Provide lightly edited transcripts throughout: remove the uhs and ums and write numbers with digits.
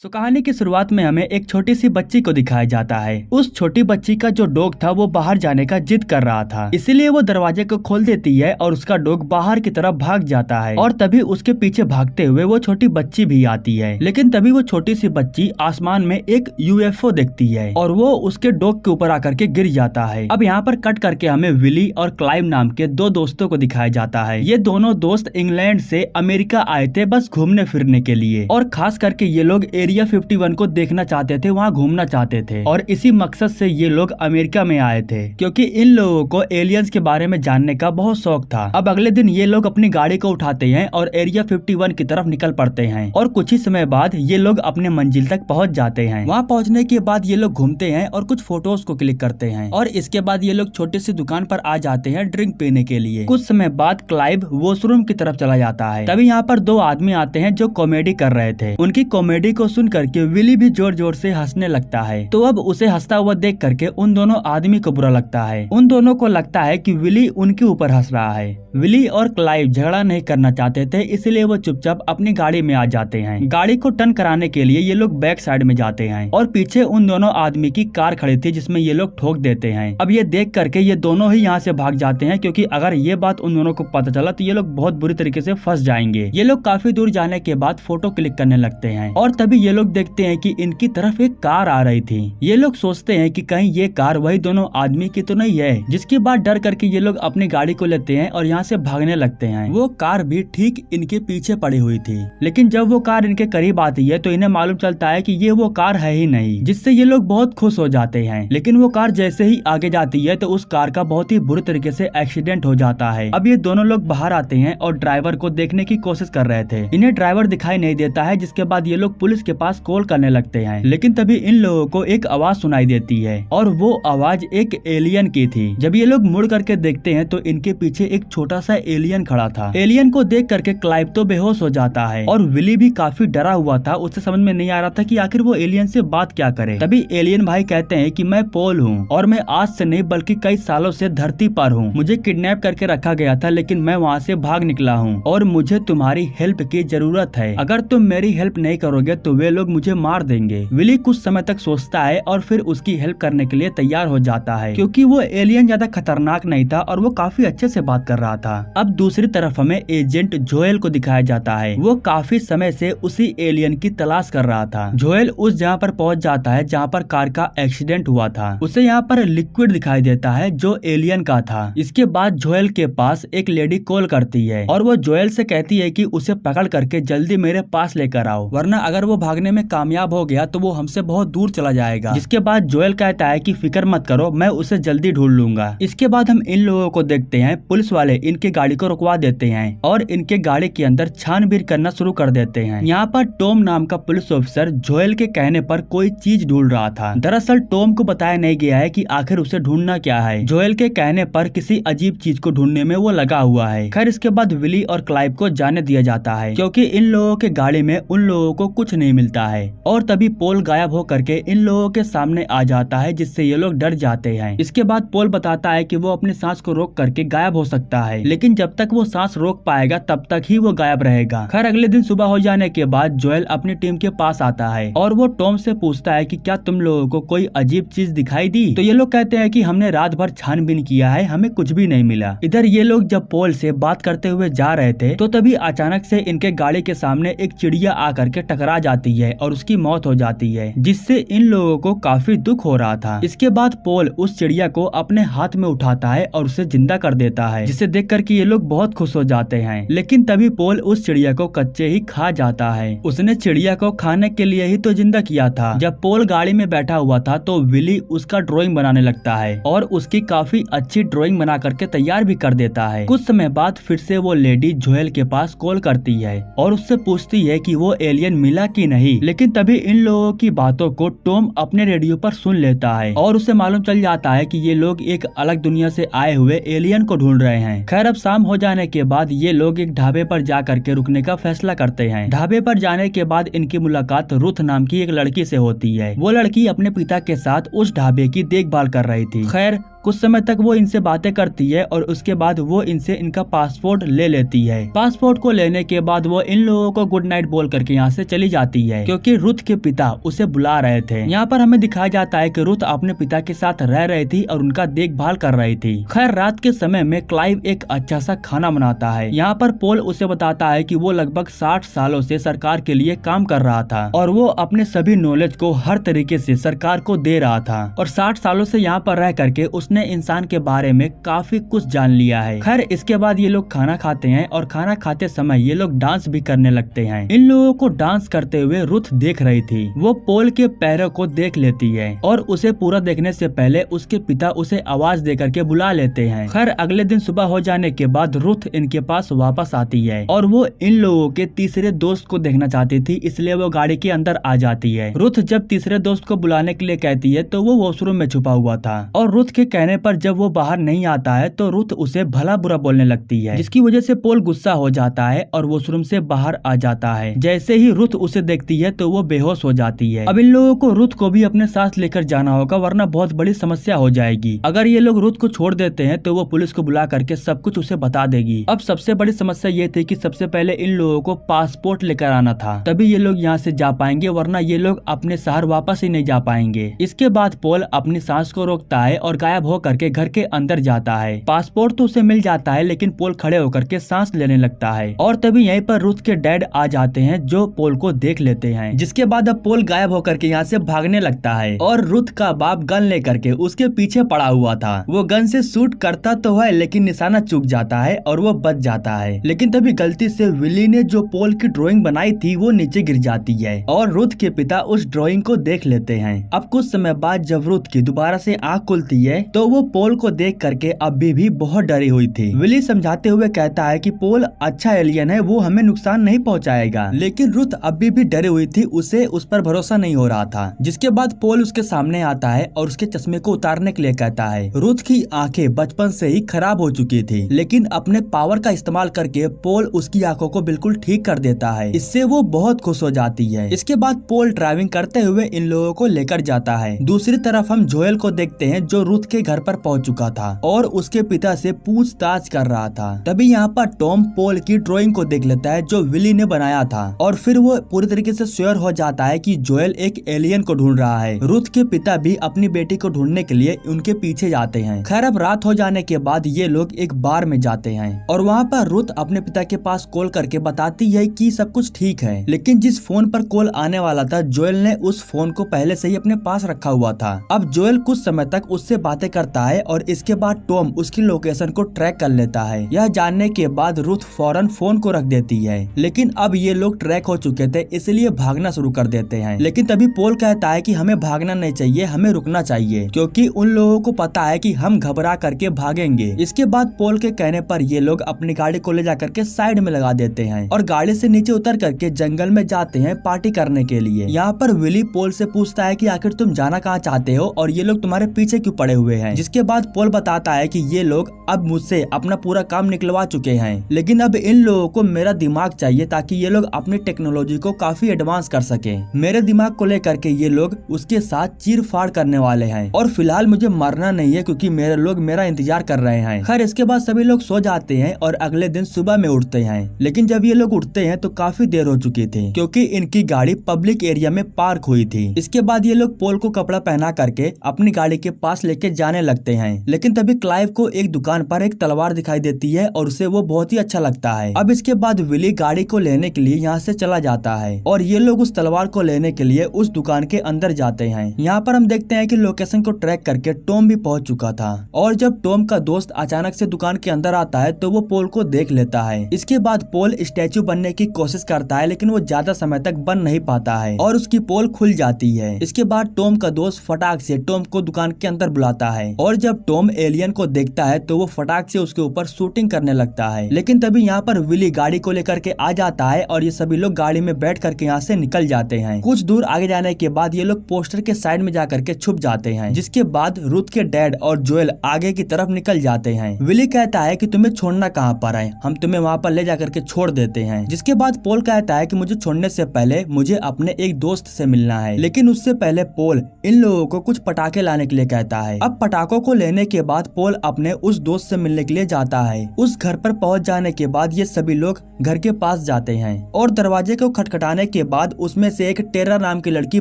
कहानी की शुरुआत में हमें एक छोटी सी बच्ची को दिखाया जाता है। उस छोटी बच्ची का जो डॉग था वो बाहर जाने का जिद कर रहा था, इसीलिए वो दरवाजे को खोल देती है और उसका डॉग बाहर की तरफ भाग जाता है और तभी उसके पीछे भागते हुए वो छोटी बच्ची भी आती है। लेकिन तभी वो छोटी सी बच्ची आसमान में एक यूएफओ देखती है और वो उसके डॉग के ऊपर आकर के गिर जाता है। अब यहाँ पर कट करके हमें विली और क्लाइव नाम के दो दोस्तों को दिखाया जाता है। ये दोनों दोस्त इंग्लैंड से अमेरिका आए थे बस घूमने फिरने के लिए, और खास करके ये लोग एरिया 51 को देखना चाहते थे, वहाँ घूमना चाहते थे, और इसी मकसद से ये लोग अमेरिका में आए थे क्योंकि इन लोगों को एलियंस के बारे में जानने का बहुत शौक था। अब अगले दिन ये लोग अपनी गाड़ी को उठाते हैं और एरिया 51 की तरफ निकल पड़ते हैं और कुछ ही समय बाद ये लोग अपने मंजिल तक पहुँच जाते हैं। वहाँ पहुँचने के बाद ये लोग घूमते हैं और कुछ फोटोज को क्लिक करते हैं और इसके बाद ये लोग छोटी सी दुकान पर आ जाते हैं ड्रिंक पीने के लिए। कुछ समय बाद क्लाइव वॉशरूम की तरफ चला जाता है। तभी यहाँ पर दो आदमी आते हैं जो कॉमेडी कर रहे थे। उनकी कॉमेडी को सुन करके विली भी जोर जोर से हंसने लगता है। तो अब उसे हंसता हुआ देख करके उन दोनों आदमी को बुरा लगता है। उन दोनों को लगता है कि विली उनके ऊपर हंस रहा है। विली और क्लाइव झगड़ा नहीं करना चाहते थे, इसलिए वो चुपचाप अपनी गाड़ी में आ जाते हैं। गाड़ी को टर्न कराने के लिए ये लोग बैक साइड में जाते हैं और पीछे उन दोनों आदमी की कार खड़ी थी जिसमें ये लोग ठोक देते हैं। अब ये देख करके ये दोनों ही यहाँ से भाग जाते हैं क्योंकि अगर ये बात उन दोनों को पता चला तो ये लोग बहुत बुरी तरीके से फंस जाएंगे। ये लोग काफी दूर जाने के बाद फोटो क्लिक करने लगते हैं और तभी ये लोग देखते हैं कि इनकी तरफ एक कार आ रही थी। ये लोग सोचते हैं कि कहीं ये कार वही दोनों आदमी की तो नहीं है, जिसके बाद डर करके ये लोग अपनी गाड़ी को लेते हैं और यहाँ से भागने लगते हैं। वो कार भी ठीक इनके पीछे पड़ी हुई थी, लेकिन जब वो कार इनके करीब आती है तो इन्हें मालूम चलता है कि ये वो कार है ही नहीं, जिससे ये लोग बहुत खुश हो जाते हैं। लेकिन वो कार जैसे ही आगे जाती है तो उस कार का बहुत ही बुरी तरीके से एक्सीडेंट हो जाता है। अब ये दोनों लोग बाहर आते हैं और ड्राइवर को देखने की कोशिश कर रहे थे। इन्हें ड्राइवर दिखाई नहीं देता है, जिसके बाद ये लोग पुलिस के पास कॉल करने लगते हैं। लेकिन तभी इन लोगों को एक आवाज सुनाई देती है और वो आवाज एक एलियन की थी। जब ये लोग मुड़ करके देखते हैं तो इनके पीछे एक छोटा सा एलियन खड़ा था। एलियन को देख करके क्लाइव तो बेहोश हो जाता है और विली भी काफी डरा हुआ था। उसे समझ में नहीं आ रहा था कि आखिर वो एलियन से बात क्या करे। तभी एलियन भाई कहते हैं कि मैं पॉल हूँ और मैं आज से नहीं बल्कि कई सालों से धरती पर हूँ। मुझे किडनैप करके रखा गया था, लेकिन मैं वहाँ से भाग निकला हूँ और मुझे तुम्हारी हेल्प की जरूरत है। अगर तुम मेरी हेल्प नहीं करोगे तो वे लोग मुझे मार देंगे। विली कुछ समय तक सोचता है और फिर उसकी हेल्प करने के लिए तैयार हो जाता है क्योंकि वो एलियन ज्यादा खतरनाक नहीं था और वो काफी अच्छे से बात कर रहा था। अब दूसरी तरफ हमें एजेंट जोएल को दिखाया जाता है। वो काफी समय से उसी एलियन की तलाश कर रहा था। जोएल उस जगह पर पहुंच जाता है जहां पर कार का एक्सीडेंट हुआ था। उसे यहाँ पर लिक्विड दिखाई देता है जो एलियन का था। इसके बाद जोएल के पास एक लेडी कॉल करती है और वो जोएल से कहती है कि उसे पकड़ करके जल्दी मेरे पास लेकर आओ, वरना अगर वो भागने में कामयाब हो गया तो वो हमसे बहुत दूर चला जाएगा। जिसके बाद जोएल कहता है कि फिक्र मत करो, मैं उसे जल्दी ढूंढ लूंगा। इसके बाद हम इन लोगों को देखते हैं, पुलिस वाले इनके गाड़ी को रुकवा देते हैं और इनके गाड़ी के अंदर छानबीन करना शुरू कर देते हैं। यहाँ पर टॉम नाम का पुलिस ऑफिसर जोएल के कहने पर कोई चीज ढूंढ रहा था। दरअसल टॉम को बताया नहीं गया है कि आखिर उसे ढूंढना क्या है। जोएल के कहने पर किसी अजीब चीज को ढूंढने में वो लगा हुआ है। खैर इसके बाद विली और क्लाइव को जाने दिया जाता है क्योंकि इन लोगों के गाड़ी में उन लोगों को कुछ नहीं मिलता है और तभी पोल गायब हो करके इन लोगों के सामने आ जाता है, जिससे ये लोग डर जाते हैं। इसके बाद पोल बताता है कि वो अपनी सांस को रोक करके गायब हो सकता है, लेकिन जब तक वो सांस रोक पाएगा तब तक ही वो गायब रहेगा। खैर अगले दिन सुबह हो जाने के बाद जोएल अपनी टीम के पास आता है और वो टॉम से पूछता है कि क्या तुम लोगों को कोई अजीब चीज दिखाई दी। तो ये लोग कहते हैं कि हमने रात भर छानबीन किया है, हमें कुछ भी नहीं मिला। इधर ये लोग जब पोल से बात करते हुए जा रहे थे तो तभी अचानक से इनके गाड़ी के सामने एक चिड़िया आकर के टकरा जाती है और उसकी मौत हो जाती है, जिससे इन लोगों को काफी दुख हो रहा था। इसके बाद पोल उस चिड़िया को अपने हाथ में उठाता है और उसे जिंदा कर देता है, जिसे देख कर के ये लोग बहुत खुश हो जाते हैं। लेकिन तभी पोल उस चिड़िया को कच्चे ही खा जाता है। उसने चिड़िया को खाने के लिए ही तो जिंदा किया था। जब पोल गाड़ी में बैठा हुआ था तो विली उसका ड्राइंग बनाने लगता है और उसकी काफी अच्छी ड्राइंग बना करके तैयार भी कर देता है। कुछ समय बाद फिर से वो लेडी जोएल के पास कॉल करती है और उससे पूछती है कि वो एलियन मिला कि नहीं। लेकिन तभी इन लोगों की बातों को टॉम अपने रेडियो पर सुन लेता है और उसे मालूम चल जाता है कि ये लोग एक अलग दुनिया से आए हुए एलियन को ढूंढ रहे हैं। खैर अब शाम हो जाने के बाद ये लोग एक ढाबे पर जा करके रुकने का फैसला करते हैं। ढाबे पर जाने के बाद इनकी मुलाकात रुथ नाम की एक लड़की से होती है। वो लड़की अपने पिता के साथ उस ढाबे की देखभाल कर रही थी। खैर कुछ समय तक वो इनसे बातें करती है और उसके बाद वो इनसे इनका पासपोर्ट ले लेती है। पासपोर्ट को लेने के बाद वो इन लोगों को गुड नाइट बोल करके यहाँ से चली जाती है, क्योंकि रुथ के पिता उसे बुला रहे थे। यहाँ पर हमें दिखाया जाता है कि रुथ अपने पिता के साथ रह रही थी और उनका देखभाल कर रही थी। खैर रात के समय में क्लाइव एक अच्छा सा खाना बनाता है। यहाँ पर पोल उसे बताता है कि वो लगभग 60 सालों से सरकार के लिए काम कर रहा था और वो अपने सभी नॉलेज को हर तरीके से सरकार को दे रहा था और 60 सालों से यहाँ पर रह करके उसने इंसान के बारे में काफी कुछ जान लिया है। खैर इसके बाद ये लोग खाना खाते हैं और खाना खाते समय ये लोग डांस भी करने लगते हैं। इन लोगों को डांस करते हुए रुथ देख रही थी। वो पोल के पैरों को देख लेती है और उसे पूरा देखने से पहले उसके पिता उसे आवाज दे करके बुला लेते हैं। खैर अगले दिन सुबह हो जाने के बाद रुथ इनके पास वापस आती है और वो इन लोगों के तीसरे दोस्त को देखना चाहती थी, इसलिए वो गाड़ी के अंदर आ जाती है। रुथ जब तीसरे दोस्त को बुलाने के लिए कहती है तो वो वॉशरूम में छुपा हुआ था और रुथ के कहने पर जब वो बाहर नहीं आता है तो रुथ उसे भला बुरा बोलने लगती है, जिसकी वजह से पोल गुस्सा हो जाता है और वॉशरूम से बाहर आ जाता है। जैसे ही रुथ उसे देखती है तो वो बेहोश हो जाती है। अब इन लोगों को रुथ को भी अपने साथ लेकर जाना होगा, वरना बहुत बड़ी समस्या हो जाएगी। अगर ये लोग रुथ को छोड़ देते हैं तो वो पुलिस को बुला करके सब कुछ उसे बता देगी। अब सबसे बड़ी समस्या ये थी कि सबसे पहले इन लोगों को पासपोर्ट लेकर आना था, तभी ये लोग यहाँ से जा पाएंगे, वरना ये लोग अपने शहर वापस ही नहीं जा पाएंगे। इसके बाद पोल अपनी सांस को रोकता है और गायब हो करके घर के अंदर जाता है। पासपोर्ट तो उसे मिल जाता है, लेकिन पोल खड़े होकर के सांस लेने लगता है और तभी यहीं पर रुथ के डैड आ जाते हैं जो पोल को देख लेते हैं। जिसके बाद अब पोल गायब होकर के यहाँ से भागने लगता है और रुथ का बाप गन लेकर के उसके पीछे पड़ा हुआ था। वो गन से शूट करता तो है लेकिन निशाना चूक जाता है और वो बच जाता है। लेकिन तभी गलती से विली ने जो पोल की ड्राइंग बनाई थी वो नीचे गिर जाती है और रुथ के पिता उस ड्राइंग को देख लेते हैं। अब कुछ समय बाद जब रुथ की दोबारा से आँख खुलती है तो वो पोल को देख करके अभी भी बहुत डरी हुई थी। विली समझाते हुए कहता है कि पोल अच्छा एलियन है, वो हमें नुकसान नहीं पहुंचाएगा, लेकिन रुथ अभी भी डरी हुई थी, उसे उस पर भरोसा नहीं हो रहा था। जिसके बाद पोल उसके सामने आता है और उसके चश्मे को उतारने के लिए कहता है। रुथ की आंखें बचपन से ही खराब हो चुकी थी, लेकिन अपने पावर का इस्तेमाल करके पोल उसकी आंखों को बिल्कुल ठीक कर देता है। इससे वो बहुत खुश हो जाती है। इसके बाद पोल ड्राइविंग करते हुए इन लोगों को लेकर जाता है। दूसरी तरफ हम जोएल को देखते हैं जो रुथ के घर पर पहुंच चुका था और उसके पिता से पूछताछ कर रहा था। तभी यहाँ पर टॉम पोल की ड्राइंग को देख लेता है जो विली ने बनाया था और फिर वो पूरी तरीके से श्योर हो जाता है कि जोएल एक एलियन को ढूंढ रहा है। रुथ के पिता भी अपनी बेटी को ढूंढने के लिए उनके पीछे जाते हैं। खैर अब रात हो जाने के बाद ये लोग एक बार में जाते हैं और वहाँ पर रुथ अपने पिता के पास कॉल करके बताती है कि सब कुछ ठीक है, लेकिन जिस फोन पर कॉल आने वाला था जोएल ने उस फोन को पहले से ही अपने पास रखा हुआ था। अब जोएल कुछ समय तक उससे बातें करता है और इसके बाद टॉम उसकी लोकेशन को ट्रैक कर लेता है। यह जानने के बाद रुथ फौरन फोन को रख देती है, लेकिन अब ये लोग ट्रैक हो चुके थे इसलिए भागना शुरू कर देते हैं। लेकिन तभी पोल कहता है कि हमें भागना नहीं चाहिए, हमें रुकना चाहिए, क्योंकि उन लोगों को पता है कि हम घबरा करके भागेंगे। इसके बाद पोल के कहने पर ये लोग अपनी गाड़ी को ले जाकर के साइड में लगा देते हैं और गाड़ी से नीचे उतर करके जंगल में जाते हैं पार्टी करने के लिए। यहाँ पर विली पोल से पूछता है कि आखिर तुम जाना कहाँ चाहते हो और ये लोग तुम्हारे पीछे क्यों पड़े हुए हैं। जिसके बाद पोल बताता है कि ये लोग अब मुझसे अपना पूरा काम निकलवा चुके हैं, लेकिन अब इन लोगों को मेरा दिमाग चाहिए ताकि ये लोग अपनी टेक्नोलॉजी को काफी एडवांस कर सके। मेरे दिमाग को लेकर के ये लोग उसके साथ चीर फाड़ करने वाले हैं और फिलहाल मुझे मरना नहीं है क्योंकि मेरे लोग मेरा इंतजार कर रहे हैं। खैर इसके बाद सभी लोग सो जाते हैं और अगले दिन सुबह में उठते हैं, लेकिन जब ये लोग उठते हैं तो काफी देर हो चुकी थी क्योंकि इनकी गाड़ी पब्लिक एरिया में पार्क हुई थी। इसके बाद ये लोग पोल को कपड़ा पहना करके अपनी गाड़ी के पास लेके जाने लगते हैं, लेकिन तभी क्लाइव को एक दुकान पर एक तलवार दिखाई देती है और उसे वो बहुत ही अच्छा लगता है। अब इसके बाद विली गाड़ी को लेने के लिए यहाँ से चला जाता है और ये लोग उस तलवार को लेने के लिए उस दुकान के अंदर जाते हैं। यहाँ पर हम देखते हैं कि लोकेशन को ट्रैक करके टॉम भी पहुंच चुका था और जब टॉम का दोस्त अचानक से दुकान के अंदर आता है तो वो पोल को देख लेता है। इसके बाद पोल स्टैचू बनने की कोशिश करता है, लेकिन वो ज्यादा समय तक बन नहीं पाता है और उसकी पोल खुल जाती है। इसके बाद टॉम का दोस्त फटाक से टॉम को दुकान के अंदर बुलाता है और जब टॉम एलियन को देखता है तो वो फटाक से उसके ऊपर शूटिंग करने लगता है। लेकिन तभी यहाँ पर विली गाड़ी को लेकर के आ जाता है और ये सभी लोग गाड़ी में बैठ करके यहाँ से निकल जाते हैं। कुछ दूर आगे जाने के बाद ये लोग पोस्टर के साइड में जाकर के छुप जाते हैं। जिसके बाद रुथ के डैड और जोएल आगे की तरफ निकल जाते हैं। विली कहता है कि तुम्हें छोड़ना कहाँ पर है, हम तुम्हें वहाँ पर ले जाकर के छोड़ देते हैं। जिसके बाद पोल कहता है कि मुझे छोड़ने से पहले मुझे अपने एक दोस्त से मिलना है, लेकिन उससे पहले पोल इन लोगों को कुछ पटाखे लाने के लिए कहता है। अब पटाखों को लेने के बाद पोल अपने उस दोस्त से मिलने के लिए जाता है। उस घर पर पहुंच जाने के बाद ये सभी लोग घर के पास जाते हैं और दरवाजे को खटखटाने के बाद उसमें से एक टेरा नाम की लड़की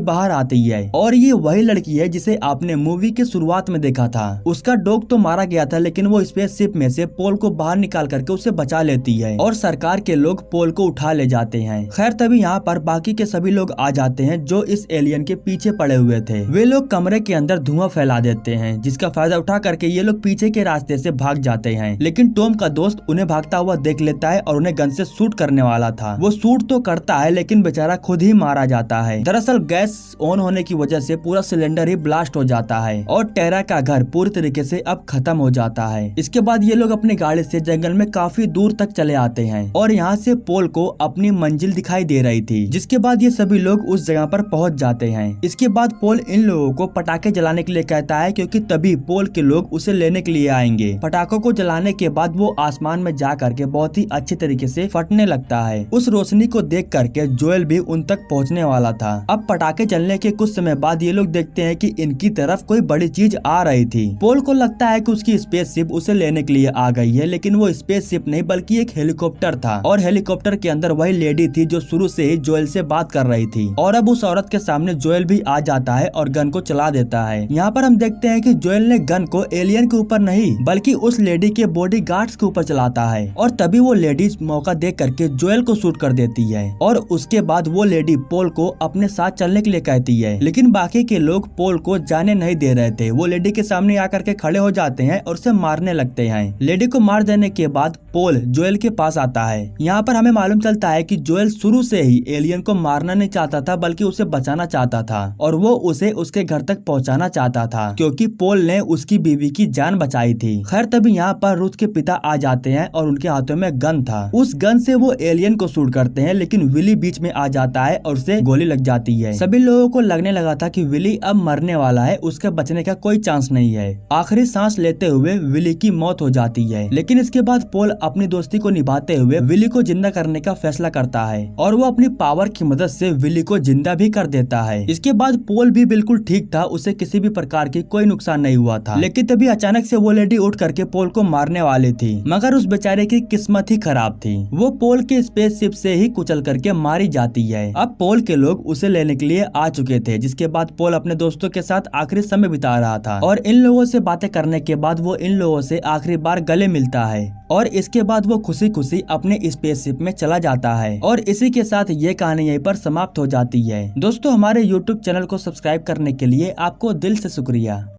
बाहर आती है और ये वही लड़की है जिसे आपने मूवी के शुरुआत में देखा था। उसका डॉग तो मारा गया था लेकिन वो स्पेसशिप में से पोल को बाहर निकाल करके उसे बचा लेती है और सरकार के लोग पोल को उठा ले जाते हैं। खैर तभी यहाँ पर बाकी के सभी लोग आ जाते हैं जो इस एलियन के पीछे पड़े हुए थे। वे लोग कमरे के अंदर धुआं फैला देते हैं जिसका फायदा उठा करके ये लोग पीछे के रास्ते से भाग जाते हैं। लेकिन टॉम का दोस्त उन्हें भागता हुआ देख लेता है और उन्हें गन से शूट करने वाला था। वो शूट तो करता है लेकिन बेचारा खुद ही मारा जाता है। दरअसल गैस ऑन होने की वजह से पूरा सिलेंडर ही ब्लास्ट हो जाता है और टेरा का घर पूरी तरीके से अब खत्म हो जाता है। इसके बाद ये लोग अपनी गाड़ी से जंगल में काफी दूर तक चले आते हैं और यहाँ से पोल को अपनी मंजिल दिखाई दे रही थी। जिसके बाद ये सभी लोग उस जगह पर पहुँच जाते हैं। इसके बाद पोल इन लोगों को पटाखे जलाने के लिए कहता है क्योंकि तभी पोल के लोग उसे लेने के लिए आएंगे। पटाखों को जलाने के बाद वो आसमान में जा करके बहुत ही अच्छे तरीके से फटने लगता है। उस रोशनी को देख करके जोएल भी उन तक पहुंचने वाला था। अब पटाखे जलने के कुछ समय बाद ये लोग देखते हैं कि इनकी तरफ कोई बड़ी चीज आ रही थी। पोल को लगता है कि उसकी स्पेसशिप उसे लेने के लिए आ गई है लेकिन वो स्पेसशिप नहीं बल्कि एक हेलीकॉप्टर था और हेलीकॉप्टर के अंदर वही लेडी थी जो शुरू से ही जोएल से बात कर रही थी। और अब उस औरत के सामने जोएल भी आ जाता है और गन को चला देता है। यहाँ पर हम देखते हैं कि जोएल ने गन को एलियन के ऊपर नहीं बल्कि उस लेडी के बॉडी गार्ड्स के ऊपर चलाता है और तभी वो लेडी मौका देख करके जोएल को शूट कर देती है और उसके बाद वो लेडी पोल को अपने साथ चलने के लिए कहती है। लेकिन बाकी के लोग पोल को जाने नहीं दे रहे थे। वो लेडी के सामने आकर के खड़े हो जाते हैं और उसे मारने लगते हैं। लेडी को मार देने के बाद पोल जोएल के पास आता है। यहाँ पर हमें मालूम चलता है कि जोएल शुरू से ही एलियन को मारना नहीं चाहता था बल्कि उसे बचाना चाहता था और वो उसे उसके घर तक पहुँचाना चाहता था क्योंकि पोल ने उसकी बीवी की जान बचाई थी। खैर तभी यहाँ पर रुथ के पिता आ जाते हैं और उनके हाथों में गन था। उस गन से वो एलियन को शूट करते हैं लेकिन विली बीच में आ जाता है और उसे गोली लग जाती है। सभी लोगों को लगने लगा था कि विली अब मरने वाला है, उसके बचने का कोई चांस नहीं है। आखिरी सांस लेते हुए विली की मौत हो जाती है। लेकिन इसके बाद पोल अपनी दोस्ती को निभाते हुए विली को जिंदा करने का फैसला करता है और वो अपनी पावर की मदद से विली को जिंदा भी कर देता है। इसके बाद पोल भी बिल्कुल ठीक था, उसे किसी भी प्रकार की कोई नुकसान नहीं हुआ था। लेकिन तभी अचानक से वो लेडी उठ करके पोल को मारने वाली थी मगर उस बेचारे की किस्मत ही खराब थी। वो पोल के स्पेसशिप से ही कुचल करके मारी जाती है। अब पोल के लोग उसे लेने के लिए आ चुके थे जिसके बाद पोल अपने दोस्तों के साथ आखिरी समय बिता रहा था और इन लोगों से बातें करने के बाद वो इन लोगों से आखिरी बार गले मिलता है और इसके बाद वो खुशी खुशी अपने स्पेसशिप में चला जाता है। और इसी के साथ ये कहानी यहीं पर समाप्त हो जाती है। दोस्तों हमारे YouTube चैनल को सब्सक्राइब करने के लिए आपको दिल से शुक्रिया।